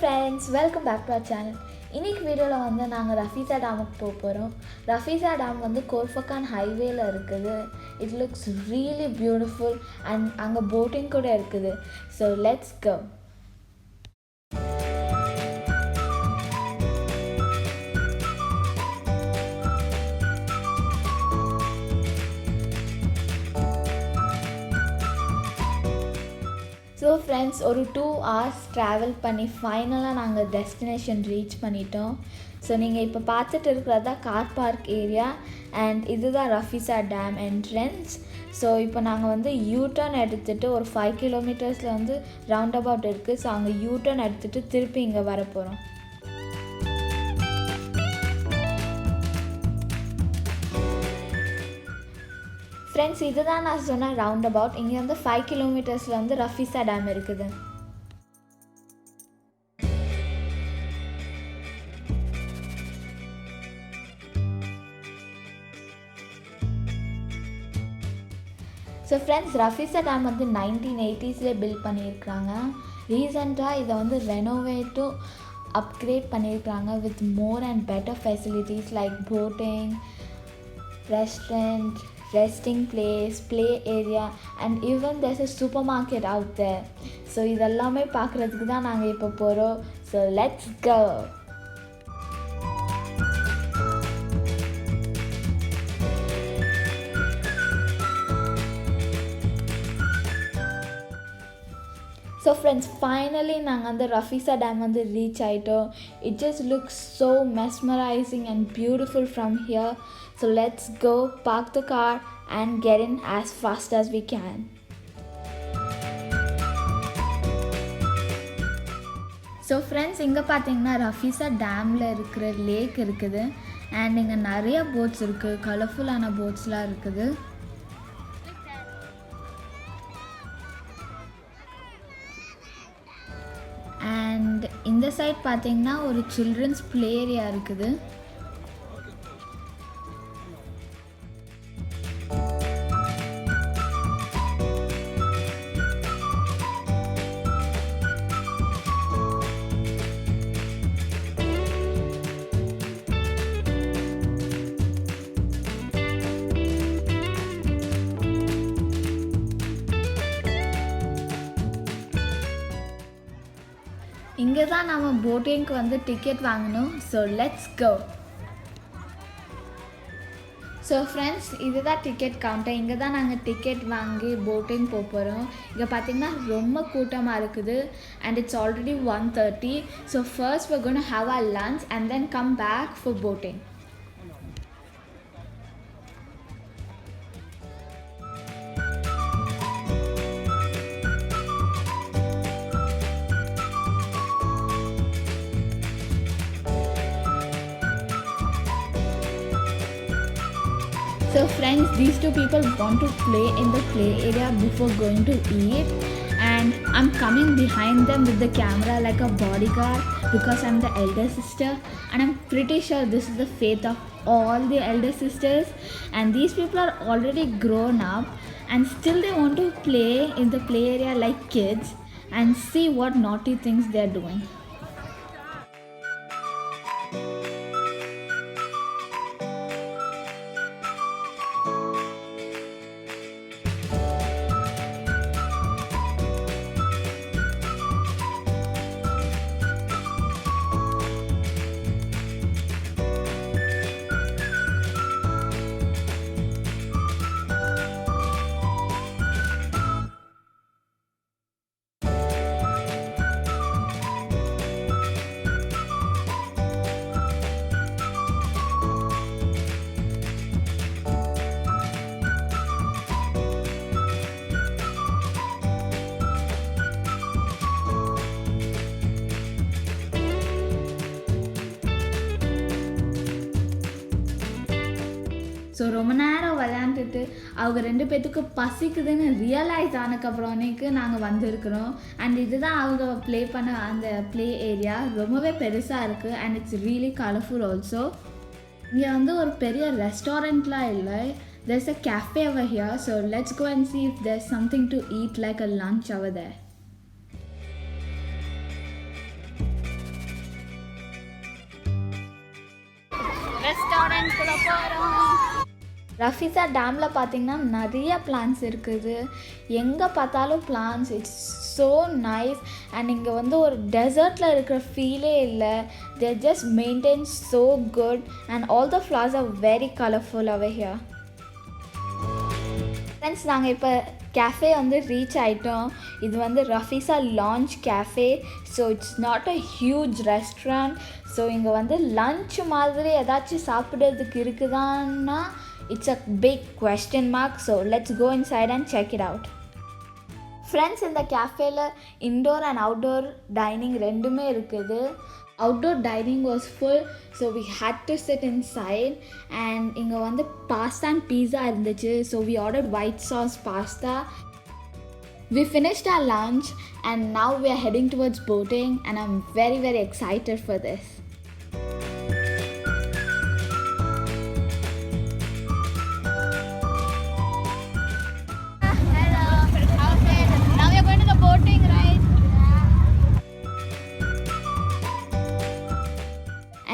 friends, welcome back to our channel. இன்னைக்கு வீடியோல வந்து நாங்க ரஃபீசா டேமுக்கு போறோம். ரஃபீசா டேம் வந்து கோர்ஃபகான் ஹைவேல இருக்குது. It looks really beautiful and அங்க போட்டிங் கூட இருக்குது. So let's go. So friends ஒரு 2 hours ட்ராவல் பண்ணி ஃபைனலாக நாங்கள் டெஸ்டினேஷன் ரீச் பண்ணிட்டோம். ஸோ நீங்கள் இப்போ பார்த்துட்டு இருக்கிறது தான் கார் பார்க் ஏரியா அண்ட் இதுதான் ரஃபீசா டேம் என்ட்ரன்ஸ். ஸோ இப்போ நாங்கள் வந்து யூட்டர்ன் எடுத்துகிட்டு ஒரு 5 kilometers வந்து ரவுண்ட் அபவுட் இருக்குது. ஸோ அங்கே யூட்டர்ன் எடுத்துகிட்டு திருப்பி இங்கே வர போகிறோம். ஃப்ரெண்ட்ஸ் இதுதான் நான் சொன்ன ரவுண்ட் அபவுட். இங்கே வந்து 5 kilometers வந்து ரஃபீசா டேம் இருக்குது. ஸோ ஃப்ரெண்ட்ஸ் ரஃபீசா டேம் வந்து 1980s பில்ட் பண்ணியிருக்கிறாங்க. ரீசெண்டாக இதை வந்து ரெனோவேட்டும் அப்கிரேட் பண்ணியிருக்கிறாங்க with more and better facilities like boating, restaurant, resting place, play area and even there's a supermarket out there. So இதெல்லாமே பார்க்குறதுக்கு தான் நாங்கள் இப்போ போகிறோம். So let's go. So friends finally நாங்கள் அந்த ரஃபீசா டேம் வந்து ரீச் ஆகிட்டோம். It just looks so mesmerising and beautiful from here. So let's go, park the car and get in as fast as we can. So friends இங்கே பார்த்தீங்கன்னா ரஃபீசா டேமில் இருக்கிற லேக் இருக்குது அண்ட் இங்கே நிறைய போட்ஸ் இருக்குது, கலர்ஃபுல்லான போட்ஸ்லாம் இருக்குது. அண்ட் இந்த சைட் பார்த்தீங்கன்னா ஒரு சில்ட்ரன்ஸ் ப்ளே ஏரியா இருக்குது. இங்கே தான் நம்ம போட்டிங்க்கு வந்து டிக்கெட் வாங்கணும். So let's go. So friends இதுதான் டிக்கெட் கவுண்டர். இங்கே தான் நாங்கள் டிக்கெட் வாங்கி போட்டிங் போகிறோம். இங்கே பார்த்திங்கன்னா ரொம்ப கூட்டமாக இருக்குது and it's already 1:30. So first we're going to have our lunch and then come back for boating. So friends, these two people want to play in the play area before going to eat and I'm coming behind them with the camera like a bodyguard because I'm the elder sister and I'm pretty sure this is the fate of all the elder sisters and these people are already grown up and still they want to play in the play area like kids and see what naughty things they are doing. So ரொம்ப நேரம் விளையாண்டுட்டு அவங்க 2 பேர்த்துக்கு பசிக்குதுன்னு realise ஆனதுக்கப்புறமேக்கு நாங்கள் வந்திருக்கிறோம். And இதுதான் அவங்க ப்ளே பண்ண அந்த ப்ளே ஏரியா. ரொம்பவே பெருசாக இருக்குது and it's really colourful also. இங்கே வந்து ஒரு பெரிய ரெஸ்டாரண்ட்லாம் இல்லை. there's a cafe over here, so let's go and see if there's something to eat like a lunch over there. ரெஸ்டாரண்ட்குள்ள போகிறோம். ரஃபீஸா டேமில் பார்த்திங்கன்னா நிறைய பிளான்ஸ் இருக்குது. எங்கே பார்த்தாலும் plants. It's so nice. And இங்கே வந்து ஒரு டெசர்ட்டில் இருக்கிற ஃபீலே இல்லை. There just maintain so good and all the flowers are very colourful over here. Friends, நாங்கள் இப்போ கேஃபே வந்து ரீச் ஆகிட்டோம். இது வந்து ரஃபீஸா லான்ச் cafe. So it's not a huge restaurant. So இங்கே வந்து லன்ச் மாதிரி ஏதாச்சும் சாப்பிட்றதுக்கு இருக்குதான்னா it's a big question mark. So let's go inside and check it out. Friends, இந்த கேஃபேல இன்டோர் அண்ட் அவுட்டோர் டைனிங் ரெண்டுமே இருக்குது. Outdoor dining was full, so we had to sit inside. And இங்கே வந்து pasta and pizza இருந்துச்சு. So we ordered white sauce pasta. We finished our lunch and now we are heading towards boating, and I'm very very excited for this.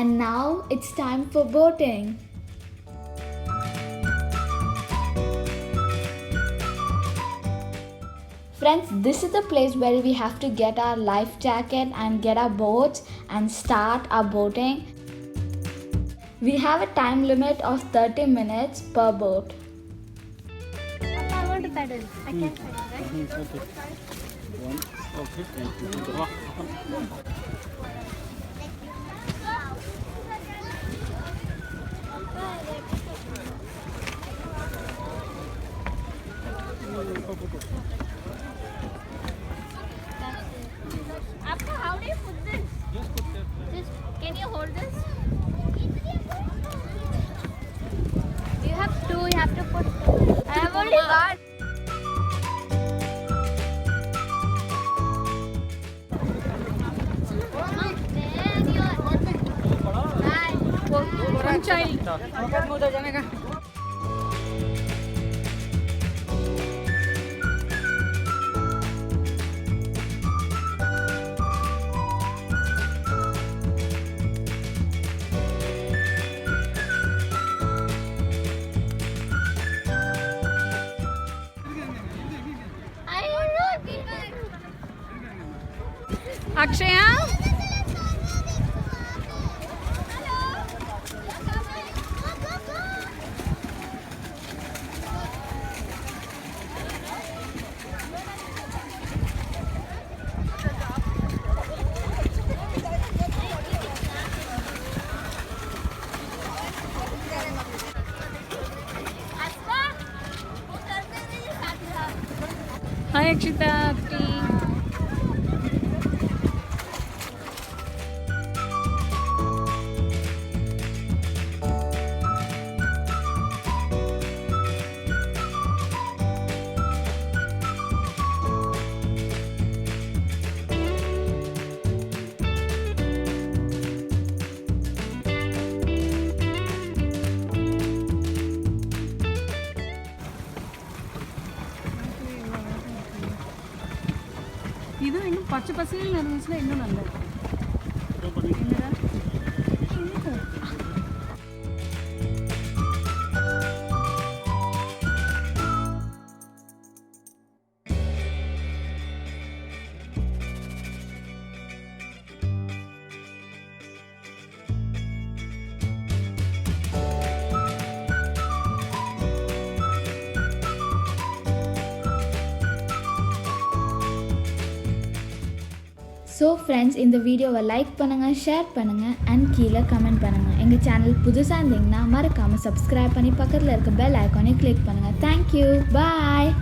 And now it's time for boating. Friends, this is the place where we have to get our life jacket and get our boats and start our boating. We have a time limit of 30 minutes per boat. I want to paddle. I can't paddle, right? Okay. One. Okay. Thank you. Appa, how do you put this? Just put that. Just, can you hold this? You have two, you have to put two. I have only one. One child. उधर जाने का. Akshaya? Hi Akshita. இது இன்னும் பச்சை பசேல் இருந்துச்சுன்னா இன்னும் நல்லா இருக்கும். என்னடா ஸோ ஃப்ரெண்ட்ஸ், இந்த வீடியோவை லைக் பண்ணுங்கள், ஷேர் பண்ணுங்கள் அண்ட் கீழே கமெண்ட் பண்ணுங்கள். எங்கள் சேனல் புதுசாக இருந்தீங்கன்னா மறக்காமல் சப்ஸ்கிரைப் பண்ணி பக்கத்தில் இருக்க பெல் ஐக்கானே கிளிக் பண்ணுங்கள். தேங்க்யூ. பாய்.